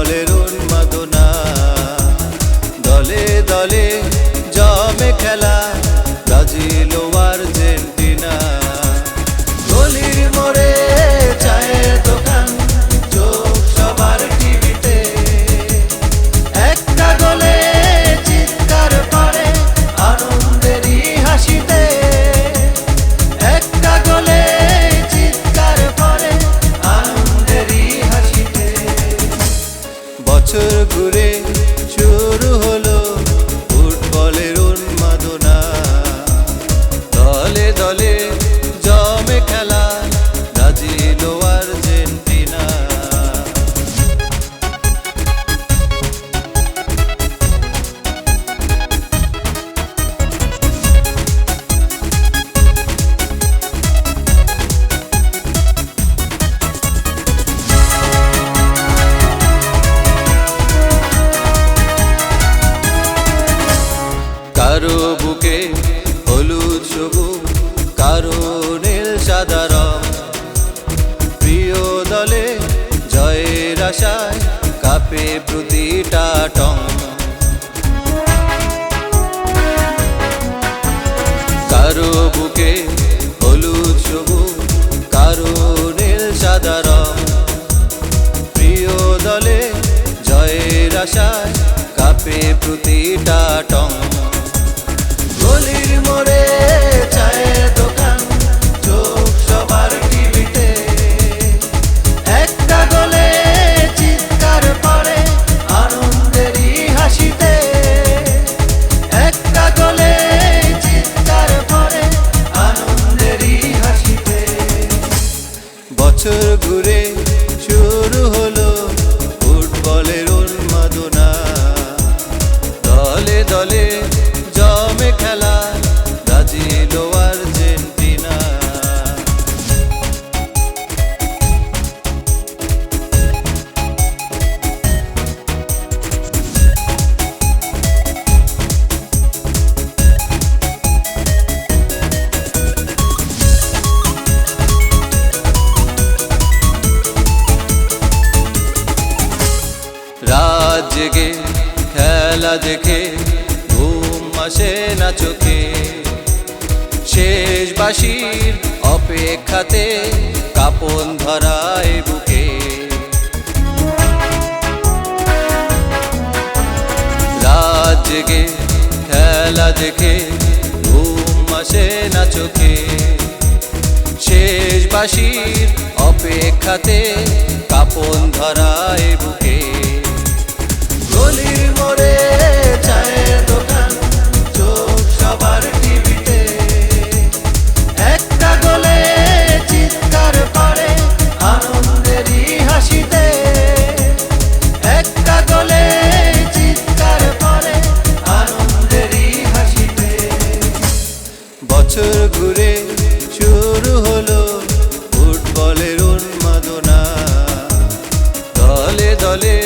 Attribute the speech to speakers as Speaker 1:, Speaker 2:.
Speaker 1: ফুটবলের উন্মাদনা, দলে দলে জমে খেলা ব্রাজিল ও আর্জেন্টিনা। গলির মোড়ে চায়ের দোকান, চোখ সবার টিভিতে, একটা গোলে চিৎকার করে আনন্দেরই হাসিতে, একটা গোলে চিৎকার করে আনন্দেরই হাসিতে। বছর ঘুরে শুরু হলো ফুটবলের উন্মাদনা, দলে দলে জমে খেলা ব্রাজিল ও আর্জেন্টিনা। কারো বুকে হলুদ সবুজ, কারো নীল সাদা রং, প্রিয় দলে জয়ের আশায় কাঁপে প্রতিটা টং। কারো বুকে হলুদ সবুজ, কারো নীল সাদা রং, প্রিয় দলে জয়ের আশায় কাঁপে প্রতিটা টং। গলির মোড়ে চায়ের দোকান, চোখ সবার টিভিতে, একটা গোলে চিৎকার করে আনন্দেরই হাসিতে, একটা গোলে চিৎকার করে আনন্দেরই হাসিতে। বছর ঘুরে শুরু হলো ফুটবলের উন্মাদনা, দলে দলে জমে খেলা ব্রাজিল ও আর্জেন্টিনা। রাত জেগে খেলা দেখে ঘুম আসে না চোখে, শেষ বাঁশির অপেক্ষাতে কাঁপন ধরায় বুকে। রাত জেগে খেলা দেখে ঘুম আসে না চোখে, শেষ বাঁশির অপেক্ষাতে কাঁপন ধরায় বুকে। গলির মোড়ে চায়ের দোকান, চোখ সবার টিভিতে, একটা গোলে চিৎকার করে আনন্দেরই হাসিতে, একটা গোলে চিৎকার করে আনন্দেরই হাসিতে। বছর ঘুরে শুরু হলো ফুটবলের উন্মাদনা, দলে দলে